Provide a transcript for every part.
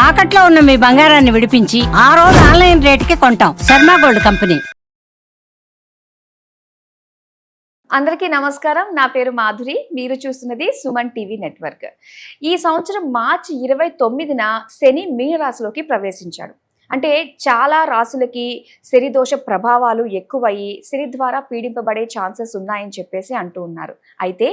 తాకట్లో ఉన్న మీ బంగారాన్ని విడిపించి ఆ రోజు ఆన్లైన్ రేటుకి కొంటాం. Sharma gold company. అందరికీ నమస్కారం. నా పేరు మాధురి. మీరు చూస్తున్నది సుమన్ టీవీ నెట్వర్క్. ఈ సంవత్సరం మార్చి 29న శని మీనరాశిలోకి ప్రవేశించాడు. అంటే చాలా రాశులకి శని దోష ప్రభావాలు ఎక్కువయ్యి శని ద్వారా పీడింపబడే ఛాన్సెస్ ఉన్నాయని చెప్పేసి అంటూ ఉన్నారు. అయితే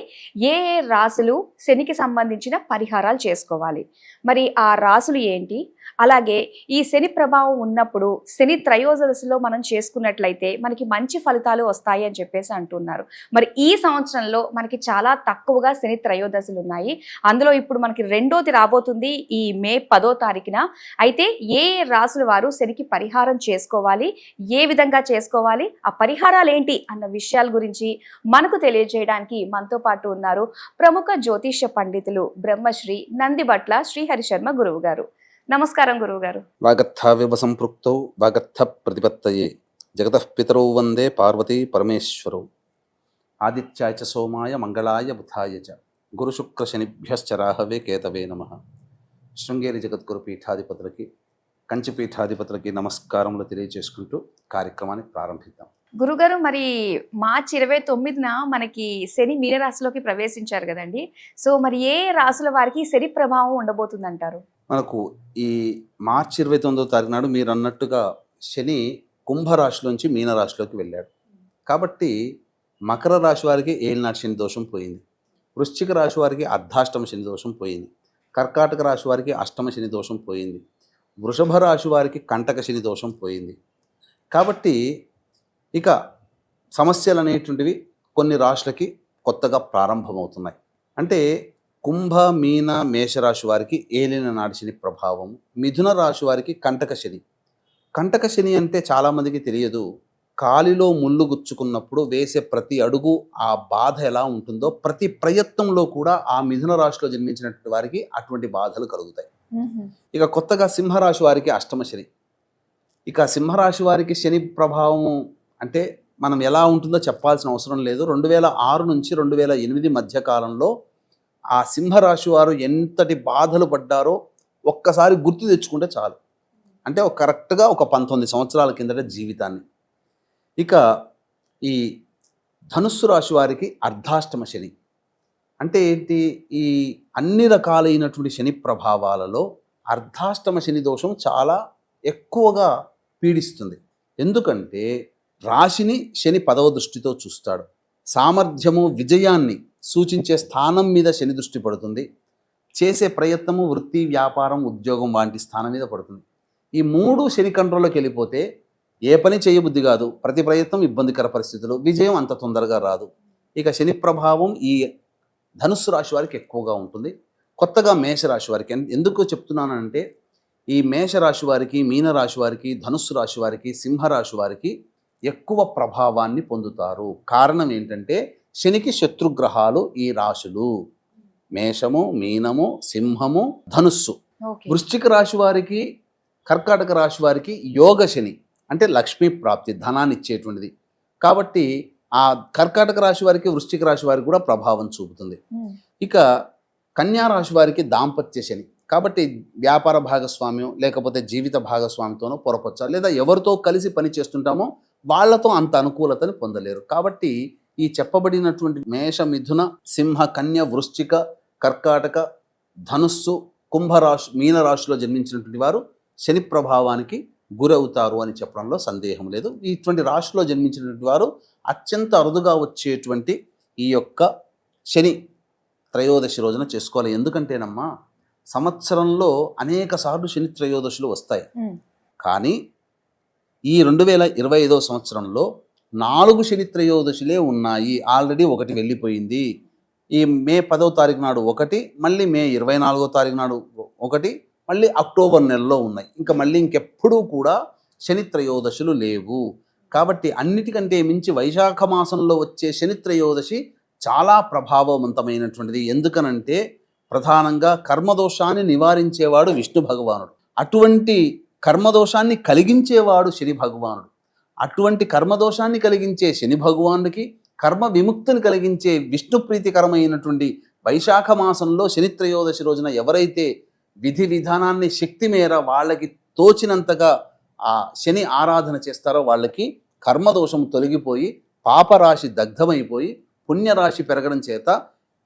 ఏ ఏ రాశులు శనికి సంబంధించిన పరిహారాలు చేసుకోవాలి, మరి ఆ రాశులు ఏంటి, అలాగే ఈ శని ప్రభావం ఉన్నప్పుడు శని త్రయోదశిలో మనం చేసుకున్నట్లయితే మనకి మంచి ఫలితాలు వస్తాయి అని చెప్పేసి అంటున్నారు. మరి ఈ సంవత్సరంలో మనకి చాలా తక్కువగా శని త్రయోదశులు ఉన్నాయి. అందులో ఇప్పుడు మనకి రెండోది రాబోతుంది ఈ మే 10వ తారీఖున. అయితే ఏ రాశుల వారు శనికి పరిహారం చేసుకోవాలి, ఏ విధంగా చేసుకోవాలి, ఆ పరిహారాలు ఏంటి అన్న విషయాల గురించి మనకు తెలియజేయడానికి మనతో పాటు ఉన్నారు ప్రముఖ జ్యోతిష్య పండితులు బ్రహ్మశ్రీ నందిబట్ల శ్రీహరి శర్మ గురువు గారు. నమస్కారం గురువు గారు. వాగర్థావివ సంపృక్తౌ వాగర్థ ప్రతిపత్తయే జగతః పితరౌ వందే పార్వతీ పరమేశ్వరౌ ఆదిత్యాయ చ సోమాయ మంగళాయ బుధాయ చ గురుశుక్ర శనిభ్యశ్చ రాహవే కేతవే నమః. శృంగేరి జగద్గురు పీఠాధిపతులకి కంచి పీఠాధిపతులకి నమస్కారములు తెలియజేసుకుంటూ కార్యక్రమాన్ని ప్రారంభిద్దాం. గురుగారు, మరి మార్చి 29న మనకి శని మీనరాశిలోకి ప్రవేశించారు కదండి. సో మరి ఏ రాశుల వారికి శని ప్రభావం ఉండబోతుంది అంటారు? మనకు ఈ మార్చి 29వ తారీఖు నాడు మీరు అన్నట్టుగా శని కుంభరాశిలోంచి మీనరాశిలోకి వెళ్ళాడు. కాబట్టి మకర రాశి వారికి ఏలినాటి శని దోషం పోయింది, వృశ్చిక రాశి వారికి అర్ధాష్టమ శని దోషం పోయింది, కర్కాటక రాశి వారికి అష్టమ శని దోషం పోయింది, వృషభ రాశి వారికి కంటక శని దోషం పోయింది. కాబట్టి ఇక సమస్యలు అనేటువంటివి కొన్ని రాశులకి కొత్తగా ప్రారంభమవుతున్నాయి. అంటే కుంభ మీన మేషరాశి వారికి ఏలిన నాటి శని ప్రభావం, మిథున రాశి వారికి కంటక శని. కంటక శని అంటే చాలామందికి తెలియదు. కాలిలో ముళ్ళు గుచ్చుకున్నప్పుడు వేసే ప్రతి అడుగు ఆ బాధ ఎలా ఉంటుందో ప్రతి ప్రయత్నంలో కూడా ఆ మిథున రాశిలో జన్మించినటువంటి వారికి అటువంటి బాధలు కలుగుతాయి. ఇక కొత్తగా సింహరాశి వారికి అష్టమ శని. ఇక సింహరాశి వారికి శని ప్రభావం అంటే మనం ఎలా ఉంటుందో చెప్పాల్సిన అవసరం లేదు. 2006 నుంచి 2008 మధ్య కాలంలో ఆ సింహరాశి వారు ఎంతటి బాధలు పడ్డారో ఒక్కసారి గుర్తు తెచ్చుకుంటే చాలు. అంటే కరెక్ట్గా ఒక 19 సంవత్సరాల కిందట జీవితాన్ని. ఇక ఈ ధనుస్సు రాశి వారికి అర్ధాష్టమ శని. అంటే ఏంటి? ఈ అన్ని రకాలైనటువంటి శని ప్రభావాలలో అర్ధాష్టమ శని దోషం చాలా ఎక్కువగా పీడిస్తుంది. ఎందుకంటే రాశిని శని 10వ దృష్టితో చూస్తాడు. సామర్థ్యము విజయాన్ని సూచించే స్థానం మీద శని దృష్టి పడుతుంది. చేసే ప్రయత్నము వృత్తి వ్యాపారం ఉద్యోగం వంటి స్థానం మీద పడుతుంది. ఈ మూడు శని కంట్రోల్లోకి వెళ్ళిపోతే ఏ పని చేయబుద్ధి కాదు, ప్రతి ప్రయత్నం ఇబ్బందికర పరిస్థితులు, విజయం అంత తొందరగా రాదు. ఇక శని ప్రభావం ఈ ధనుస్సు రాశి వారికి ఎక్కువగా ఉంటుంది. కొత్తగా మేషరాశి వారికి ఎందుకు చెప్తున్నానంటే ఈ మేషరాశి వారికి, మీనరాశి వారికి, ధనుస్సు రాశి వారికి, సింహరాశి వారికి ఎక్కువ ప్రభావాన్ని పొందుతారు. కారణం ఏంటంటే శనికి శత్రుగ్రహాలు ఈ రాశులు మేషము, మీనము, సింహము, ధనుస్సు. వృశ్చిక రాశి వారికి, కర్కాటక రాశి వారికి యోగ శని అంటే లక్ష్మీ ప్రాప్తి, ధనాన్ని ఇచ్చేటువంటిది. కాబట్టి ఆ కర్కాటక రాశి వారికి, వృశ్చిక రాశి వారికి కూడా ప్రభావం చూపుతుంది. ఇక కన్యా రాశి వారికి దాంపత్య శని. కాబట్టి వ్యాపార భాగస్వామ్యం లేకపోతే జీవిత భాగస్వామితోనో పొరపచ్చ లేదా ఎవరితో కలిసి పని చేస్తుంటామో వాళ్ళతో అంత అనుకూలతని పొందలేరు. కాబట్టి ఈ చెప్పబడినటువంటి మేష, మిథున, సింహ, కన్య, వృశ్చిక, కర్కాటక, ధనుస్సు, కుంభరాశి, మీనరాశిలో జన్మించినటువంటి వారు శని ప్రభావానికి గురవుతారు అని చెప్పడంలో సందేహం లేదు. ఇటువంటి రాశిలో జన్మించినటువంటి వారు అత్యంత అరుదుగా వచ్చేటువంటి ఈ యొక్క శని త్రయోదశి రోజున చేసుకోవాలి. ఎందుకంటేనమ్మా సంవత్సరంలో అనేక సార్లు శని త్రయోదశులు వస్తాయి. కానీ ఈ 2025వ సంవత్సరంలో 4 శని త్రయోదశులే ఉన్నాయి. ఆల్రెడీ ఒకటి వెళ్ళిపోయింది. ఈ మే 10వ తారీఖు నాడు ఒకటి, మళ్ళీ మే 24వ తారీఖు నాడు ఒకటి, మళ్ళీ అక్టోబర్ నెలలో ఉన్నాయి. ఇంకా మళ్ళీ ఇంకెప్పుడూ కూడా శని త్రయోదశులు లేవు. కాబట్టి అన్నిటికంటే మించి వైశాఖ మాసంలో వచ్చే శని త్రయోదశి చాలా ప్రభావవంతమైనటువంటిది. ఎందుకనంటే ప్రధానంగా కర్మదోషాన్ని నివారించేవాడు విష్ణు భగవానుడు. అటువంటి కర్మదోషాన్ని కలిగించేవాడు శని భగవానుడు. అటువంటి కర్మదోషాన్ని కలిగించే శని భగవానుడికి కర్మ విముక్తిని కలిగించే విష్ణు ప్రీతికరమైనటువంటి వైశాఖ మాసంలో శని త్రయోదశి రోజున ఎవరైతే విధి విధానాన్ని శక్తి మేర వాళ్ళకి తోచినంతగా ఆ శని ఆరాధన చేస్తారో వాళ్ళకి కర్మదోషం తొలగిపోయి పాపరాశి దగ్ధమైపోయి పుణ్యరాశి పెరగడం చేత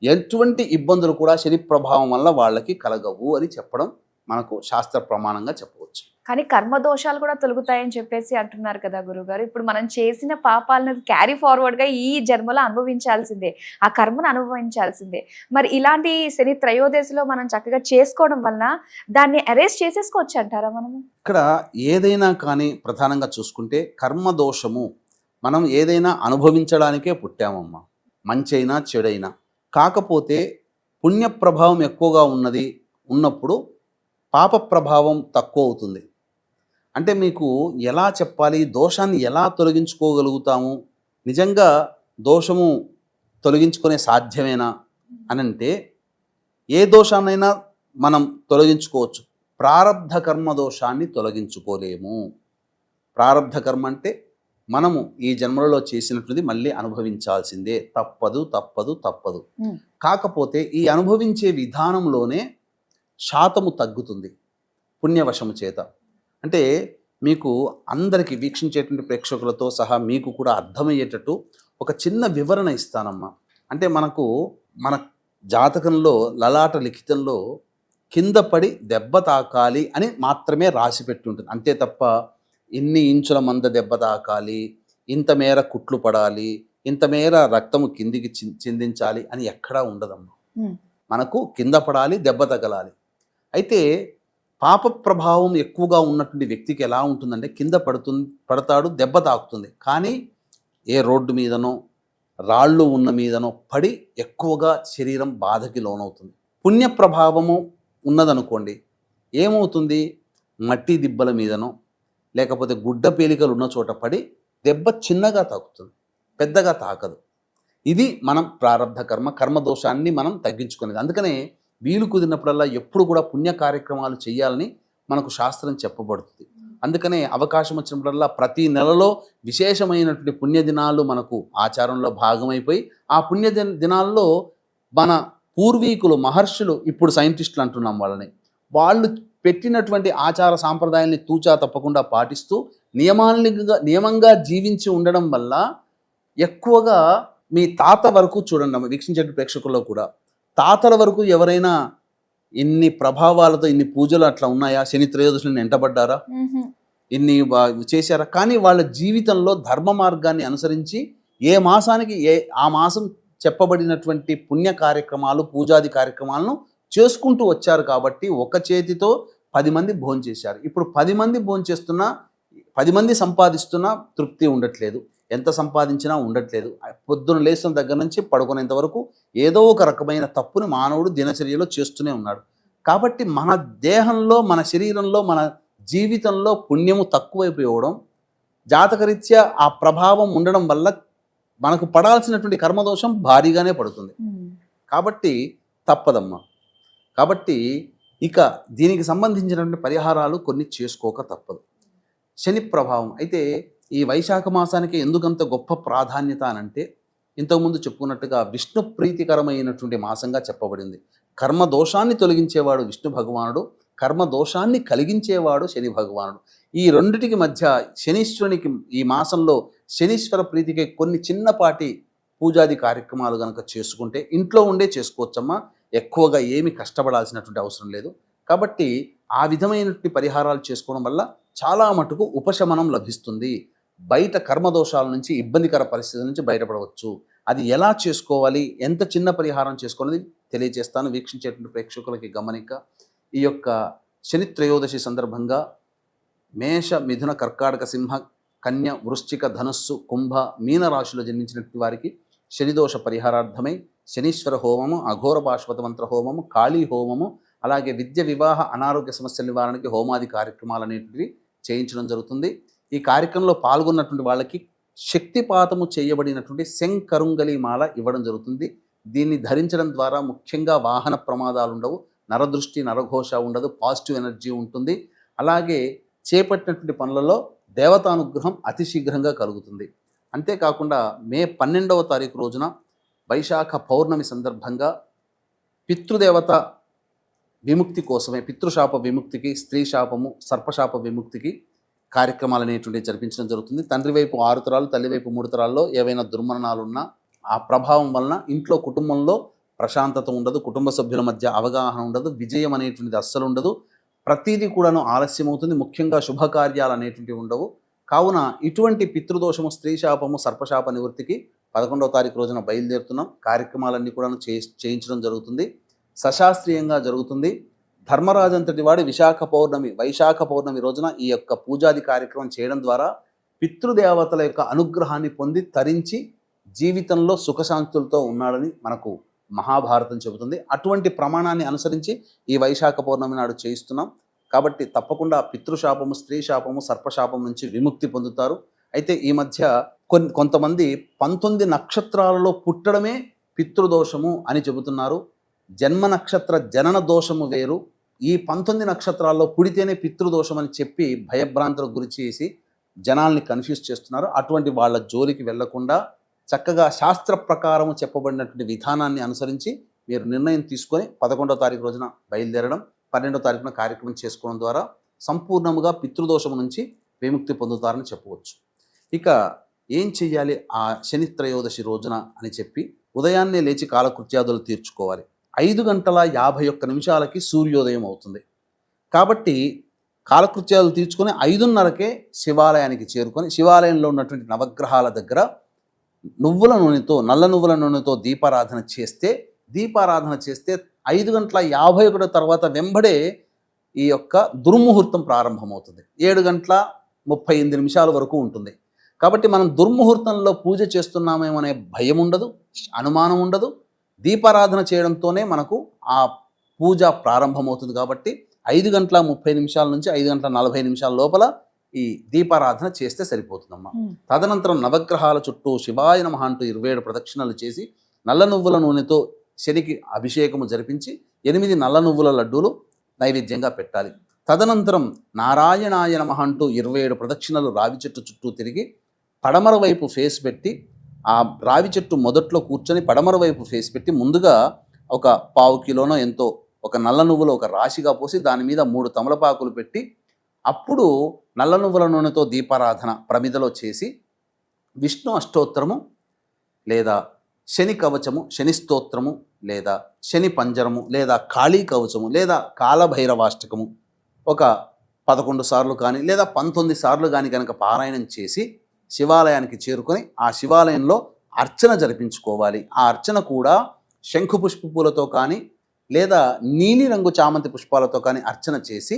ఎటువంటి ఇబ్బందులు కూడా శని ప్రభావం వల్ల వాళ్ళకి కలగవు అని చెప్పడం మనకు శాస్త్ర ప్రమాణంగా చెప్పవచ్చు. కానీ కర్మ దోషాలు కూడా తొలగుతాయని చెప్పేసి అంటున్నారు కదా గురుగారు. ఇప్పుడు మనం చేసిన పాపాలను క్యారీ ఫార్వర్డ్ గా ఈ జన్మలో అనుభవించాల్సిందే, ఆ కర్మను అనుభవించాల్సిందే. మరి ఇలాంటి శని త్రయోదశిలో మనం చక్కగా చేసుకోవడం వలన దాన్ని అరెస్ట్ చేసేసుకోవచ్చు అంటారా మనము? ఇక్కడ ఏదైనా కానీ ప్రధానంగా చూసుకుంటే కర్మ దోషము మనం ఏదైనా అనుభవించడానికే పుట్టామమ్మా, మంచైనా చెడైనా. కాకపోతే పుణ్య ప్రభావం ఎక్కువగా ఉన్నప్పుడు పాప ప్రభావం తక్కువ అవుతుంది. అంటే మీకు ఎలా చెప్పాలి, దోషాన్ని ఎలా తొలగించుకోగలుగుతాము, నిజంగా దోషము తొలగించుకునే సాధ్యమేనా అని అంటే ఏ దోషాన్నైనా మనం తొలగించుకోవచ్చు. ప్రారబ్ధ కర్మ దోషాన్ని తొలగించుకోలేము. ప్రారబ్ధ కర్మ అంటే మనము ఈ జన్మలలో చేసినట్లుది మళ్ళీ అనుభవించాల్సిందే, తప్పదు తప్పదు తప్పదు. కాకపోతే ఈ అనుభవించే విధానంలోనే శాతము తగ్గుతుంది పుణ్యవశము చేత. అంటే మీకు అందరికీ వీక్షించేటువంటి ప్రేక్షకులతో సహా మీకు కూడా అర్థమయ్యేటట్టు ఒక చిన్న వివరణ ఇస్తానమ్మా. అంటే మన జాతకంలో లలాట లిఖితంలో కింద పడి దెబ్బ తాకాలి అని మాత్రమే రాసి పెట్టి ఉంటుంది. అంతే తప్ప ఇన్ని ఇంచుల మంద దెబ్బ తాకాలి, ఇంత మేర కుట్లు పడాలి, ఇంత మేర రక్తము కిందికి చిందించాలి అని ఎక్కడా ఉండదమ్మా. మనకు కింద పడాలి, దెబ్బ తగలాలి. అయితే పాప ప్రభావం ఎక్కువగా ఉన్నటువంటి వ్యక్తికి ఎలా ఉంటుందంటే కింద పడతాడు, దెబ్బ తాకుతుంది. కానీ ఏ రోడ్డు మీదనో రాళ్ళు ఉన్న మీదనో పడి ఎక్కువగా శరీరం బాధకి లోనవుతుంది. పుణ్య ప్రభావము ఉన్నదనుకోండి, ఏమవుతుంది, మట్టి దిబ్బల మీదనో లేకపోతే గుడ్డ పేలికలు ఉన్న చోట పడి దెబ్బ చిన్నగా తాకుతుంది, పెద్దగా తాకదు. ఇది మనం ప్రారబ్ధ కర్మదోషాన్ని మనం తగ్గించుకునేది. అందుకనే వీలు కుదిరినప్పుడల్లా ఎప్పుడు కూడా పుణ్య కార్యక్రమాలు చేయాలని మనకు శాస్త్రం చెప్పబడుతుంది. అందుకనే అవకాశం వచ్చినప్పుడల్లా ప్రతి నెలలో విశేషమైనటువంటి పుణ్యదినాలు మనకు ఆచారంలో భాగమైపోయి ఆ పుణ్య దినాల్లో మన పూర్వీకులు మహర్షులు, ఇప్పుడు సైంటిస్టులు అంటున్నాం వాళ్ళని, వాళ్ళు పెట్టినటువంటి ఆచార సాంప్రదాయాల్ని తూచా తప్పకుండా పాటిస్తూ నియమంగా జీవించి ఉండడం వల్ల ఎక్కువగా మీ తాత వరకు చూడండి, వీక్షించే ప్రేక్షకుల్లో కూడా తాతల వరకు ఎవరైనా ఇన్ని ప్రభావాలతో ఇన్ని పూజలు అట్లా ఉన్నాయా, శని త్రయోదశులను ఎంటబడ్డారా, ఇన్ని చేశారా? కానీ వాళ్ళ జీవితంలో ధర్మ మార్గాన్ని అనుసరించి ఏ మాసానికి ఆ మాసం చెప్పబడినటువంటి పుణ్య కార్యక్రమాలు, పూజాది కార్యక్రమాలను చేసుకుంటూ వచ్చారు. కాబట్టి ఒక చేతితో 10 మంది భోంచేశారు. ఇప్పుడు 10 మంది భోంచేస్తున్నా, 10 మంది సంపాదిస్తున్నా తృప్తి ఉండట్లేదు, ఎంత సంపాదించినా ఉండట్లేదు. పొద్దున లేచిన దగ్గర నుంచి పడుకునేంత వరకు ఏదో ఒక రకమైన తప్పుని మానవుడు దినచర్యలో చేస్తూనే ఉన్నాడు. కాబట్టి మన దేహంలో, మన శరీరంలో, మన జీవితంలో పుణ్యము తక్కువైపోవడం, జాతకరీత్యా ఆ ప్రభావం ఉండడం వల్ల మనకు పడాల్సినటువంటి కర్మదోషం భారీగానే పడుతుంది. కాబట్టి తప్పదమ్మా. కాబట్టి ఇక దీనికి సంబంధించినటువంటి పరిహారాలు కొన్ని చేసుకోక తప్పదు. శని ప్రభావం అయితే ఈ వైశాఖ మాసానికి ఎందుకంత గొప్ప ప్రాధాన్యత అనంటే, ఇంతకుముందు చెప్పుకున్నట్టుగా విష్ణు ప్రీతికరమైనటువంటి మాసంగా చెప్పబడింది. కర్మదోషాన్ని తొలగించేవాడు విష్ణు భగవానుడు, కర్మదోషాన్ని కలిగించేవాడు శని భగవానుడు. ఈ రెండిటికి మధ్య శనీశ్వరునికి ఈ మాసంలో శనీశ్వర ప్రీతికి కొన్ని చిన్నపాటి పూజాది కార్యక్రమాలు కనుక చేసుకుంటే ఇంట్లో ఉండే చేసుకోవచ్చమ్మా. ఎక్కువగా ఏమి కష్టపడాల్సినటువంటి అవసరం లేదు. కాబట్టి ఆ విధమైనటువంటి పరిహారాలు చేసుకోవడం వల్ల చాలా మటుకు ఉపశమనం లభిస్తుంది. బయట కర్మదోషాల నుంచి, ఇబ్బందికర పరిస్థితుల నుంచి బయటపడవచ్చు. అది ఎలా చేసుకోవాలి, ఎంత చిన్న పరిహారం చేసుకోవాలని తెలియజేస్తాను వీక్షించేటువంటి ప్రేక్షకులకి గమనిక. ఈ యొక్క శని త్రయోదశి సందర్భంగా మేష, మిథున, కర్కాటక, సింహ, కన్య, వృశ్చిక, ధనుస్సు, కుంభ, మీన రాశిలో జన్మించినటువంటి వారికి శనిదోష పరిహారార్థమై శనీశ్వర హోమము, అఘోర పాశుపత మంత్ర హోమము, కాళీ హోమము, అలాగే విద్య, వివాహ, అనారోగ్య సమస్యల నివారణకి హోమాది కార్యక్రమాలు అనేటివి చేయించడం జరుగుతుంది. ఈ కార్యక్రమంలో పాల్గొన్నటువంటి వాళ్ళకి శక్తిపాతము చేయబడినటువంటి శంకరుంగలి మాల ఇవ్వడం జరుగుతుంది. దీన్ని ధరించడం ద్వారా ముఖ్యంగా వాహన ప్రమాదాలు ఉండవు, నరదృష్టి, నరఘోష ఉండదు, పాజిటివ్ ఎనర్జీ ఉంటుంది. అలాగే చేపట్టినటువంటి పనులలో దేవతానుగ్రహం అతి శీఘ్రంగా కలుగుతుంది. అంతేకాకుండా మే 12వ తారీఖు రోజున వైశాఖ పౌర్ణమి సందర్భంగా పితృదేవత విముక్తి కోసమే పితృశాప విముక్తికి, స్త్రీ శాపము, సర్పశాప విముక్తికి కార్యక్రమాలు అనేటువంటివి జరిపించడం జరుగుతుంది. తండ్రి వైపు 6 తరాలు, తల్లి వైపు 3 తరాల్లో ఏవైనా దుర్మరణాలు ఉన్నా ఆ ప్రభావం వలన ఇంట్లో కుటుంబంలో ప్రశాంతత ఉండదు, కుటుంబ సభ్యుల మధ్య అవగాహన ఉండదు, విజయం అనేటువంటిది అస్సలు ఉండదు, ప్రతిదీ కూడాను ఆలస్యం అవుతుంది, ముఖ్యంగా శుభకార్యాలు అనేటువంటివి ఉండవు. కావున ఇటువంటి పితృదోషము, స్త్రీ శాపము, సర్పశాప నివృత్తికి 11వ తారీఖు రోజున బయలుదేరుతున్నాం. కార్యక్రమాలన్నీ కూడాను చేయించడం జరుగుతుంది. సశాస్త్రీయంగా జరుగుతుంది. ధర్మరాజంతటి వాడి వైశాఖ పౌర్ణమి రోజున ఈ యొక్క పూజాది కార్యక్రమం చేయడం ద్వారా పితృదేవతల యొక్క అనుగ్రహాన్ని పొంది తరించి జీవితంలో సుఖశాంతులతో ఉన్నాడని మనకు మహాభారతం చెబుతుంది. అటువంటి ప్రమాణాన్ని అనుసరించి ఈ వైశాఖ పౌర్ణమి నాడు చేయిస్తున్నాం. కాబట్టి తప్పకుండా పితృశాపము, స్త్రీ శాపము, సర్పశాపం నుంచి విముక్తి పొందుతారు. అయితే ఈ మధ్య కొంతమంది 19 నక్షత్రాలలో పుట్టడమే పితృదోషము అని చెబుతున్నారు. జన్మ నక్షత్ర జనన దోషము వేరు. ఈ 19 నక్షత్రాల్లో పుడితేనే పితృదోషం అని చెప్పి భయభ్రాంతులకు గురి చేసి జనాల్ని కన్ఫ్యూజ్ చేస్తున్నారు. అటువంటి వాళ్ళ జోలికి వెళ్లకుండా చక్కగా శాస్త్ర ప్రకారం చెప్పబడినటువంటి విధానాన్ని అనుసరించి మీరు నిర్ణయం తీసుకొని 11వ తారీఖు రోజున బయలుదేరడం, 12వ తారీఖున కార్యక్రమం చేసుకోవడం ద్వారా సంపూర్ణముగా పితృదోషం నుంచి విముక్తి పొందుతారని చెప్పవచ్చు. ఇక ఏం చెయ్యాలి ఆ శని త్రయోదశి రోజున అని చెప్పి ఉదయాన్నే లేచి కాలకృత్యాదులు తీర్చుకోవాలి. 5:51 సూర్యోదయం అవుతుంది. కాబట్టి కాలకృత్యాలు తీర్చుకొని 5:30కే శివాలయానికి చేరుకొని శివాలయంలో ఉన్నటువంటి నవగ్రహాల దగ్గర నల్ల నువ్వుల నూనెతో దీపారాధన చేస్తే 5:51 తర్వాత వెంబడే ఈ యొక్క దుర్ముహూర్తం ప్రారంభమవుతుంది. 7:38 వరకు ఉంటుంది. కాబట్టి మనం దుర్ముహూర్తంలో పూజ చేస్తున్నామేమో అనే భయం ఉండదు, అనుమానం ఉండదు. దీపారాధన చేయడంతోనే మనకు ఆ పూజ ప్రారంభమవుతుంది. కాబట్టి 5:30 నుంచి 5:40 లోపల ఈ దీపారాధన చేస్తే సరిపోతుందమ్మా. తదనంతరం నవగ్రహాల చుట్టూ శివాయ నమః అంటూ 27 ప్రదక్షిణలు చేసి నల్ల నువ్వుల నూనెతో శనికి అభిషేకము జరిపించి 8 నల్ల నువ్వుల లడ్డూలు నైవేద్యంగా పెట్టాలి. తదనంతరం నారాయణాయ నమః అంటూ 27 ప్రదక్షిణలు రావి చెట్టు చుట్టూ తిరిగి పడమర వైపు ఫేస్ పెట్టి ఆ రావి చెట్టు మొదట్లో కూర్చొని పడమర వైపు ఫేస్ పెట్టి ముందుగా ఒక 1/4 కిలోనో ఎంతో ఒక నల్ల నువ్వులు ఒక రాశిగా పోసి దాని మీద 3 తమలపాకులు పెట్టి అప్పుడు నల్ల నువ్వుల నూనెతో దీపారాధన ప్రమిదలో చేసి విష్ణు అష్టోత్తరము లేదా శని కవచము, శని స్తోత్రము లేదా శని పంజరము లేదా కాళీ కవచము లేదా కాలభైరవాష్టకము ఒక 11 సార్లు కానీ లేదా 19 సార్లు కానీ కనుక పారాయణం చేసి శివాలయానికి చేరుకొని ఆ శివాలయంలో అర్చన జరిపించుకోవాలి. ఆ అర్చన కూడా శంఖు పుష్ప పూలతో కానీ లేదా నీలిరంగు చామంతి పుష్పాలతో కానీ అర్చన చేసి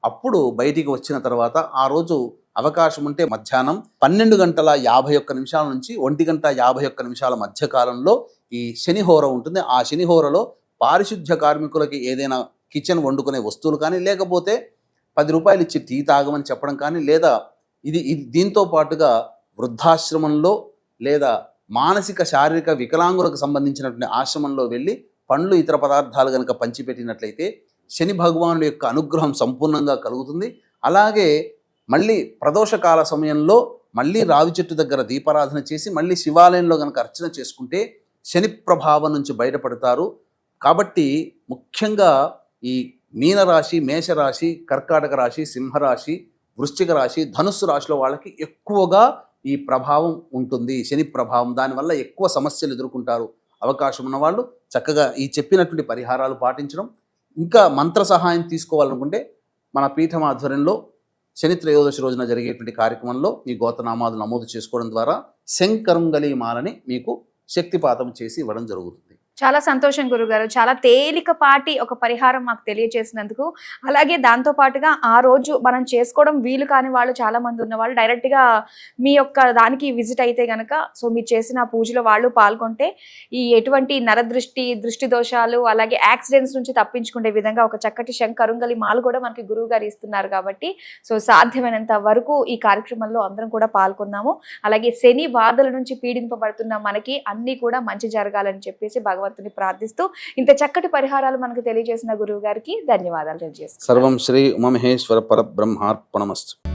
అప్పుడు బయటికి వచ్చిన తర్వాత ఆ రోజు అవకాశం ఉంటే మధ్యాహ్నం 12:51 నుంచి 1:51 మధ్య కాలంలో ఈ శనిహోర ఉంటుంది. ఆ శనిహోరలో పారిశుద్ధ్య కార్మికులకి ఏదైనా కిచెన్ వండుకునే వస్తువులు కానీ లేకపోతే 10 రూపాయలు ఇచ్చి టీ తాగమని చెప్పడం కానీ లేదా ఇది దీంతో పాటుగా వృద్ధాశ్రమంలో లేదా మానసిక శారీరక వికలాంగులకు సంబంధించినటువంటి ఆశ్రమంలో వెళ్ళి పండ్లు ఇతర పదార్థాలు కనుక పంచిపెట్టినట్లయితే శని భగవానుడి యొక్క అనుగ్రహం సంపూర్ణంగా కలుగుతుంది. అలాగే మళ్ళీ ప్రదోషకాల సమయంలో మళ్ళీ రావి చెట్టు దగ్గర దీపారాధన చేసి మళ్ళీ శివాలయంలో కనుక అర్చన చేసుకుంటే శని ప్రభావం నుంచి బయటపడతారు. కాబట్టి ముఖ్యంగా ఈ మీనరాశి, మేషరాశి, కర్కాటక రాశి, సింహరాశి, వృశ్చిక రాశి, ధనుస్సు రాశిలో వాళ్ళకి ఎక్కువగా ఈ ప్రభావం ఉంటుంది, శని ప్రభావం. దానివల్ల ఎక్కువ సమస్యలు ఎదుర్కొంటారు. అవకాశం ఉన్నవాళ్ళు చక్కగా ఈ చెప్పినటువంటి పరిహారాలు పాటించడం, ఇంకా మంత్ర సహాయం తీసుకోవాలనుకుంటే మన పీఠం ఆధ్వర్యంలో శని త్రయోదశి రోజున జరిగేటువంటి కార్యక్రమంలో మీ గోత్రనామాలు నమోదు చేసుకోవడం ద్వారా శంకరుంగలి మాలని మీకు శక్తిపాతం చేసి ఇవ్వడం జరుగుతుంది. చాలా సంతోషం గురుగారు. చాలా తేలికపాటి ఒక పరిహారం మాకు తెలియజేసినందుకు. అలాగే దాంతో పాటుగా ఆ రోజు మనం చేసుకోవడం వీలు కాని వాళ్ళు చాలా మంది ఉన్న వాళ్ళు డైరెక్ట్గా మీ యొక్క దానికి విజిట్ అయితే కనుక మీరు చేసిన పూజలో వాళ్ళు పాల్గొంటే ఈ ఎటువంటి నరదృష్టి, దృష్టి దోషాలు అలాగే యాక్సిడెంట్స్ నుంచి తప్పించుకునే విధంగా ఒక చక్కటి శంకరుంగలి మాల కూడా మనకి గురువు గారు ఇస్తున్నారు. కాబట్టి సాధ్యమైనంత వరకు ఈ కార్యక్రమంలో అందరం కూడా పాల్గొన్నాము. అలాగే శని బాధల నుంచి పీడింపబడుతున్న మనకి అన్ని కూడా మంచి జరగాలని చెప్పేసి భగవంతుని ప్రార్థిస్తూ ఇంత చక్కటి పరిహారాలు మనకు తెలియజేసిన గురువు గారికి ధన్యవాదాలు తెలియజేస్తాను. సర్వం శ్రీ ఉమామహేశ్వర పరబ్రహ్మార్పణమస్తు.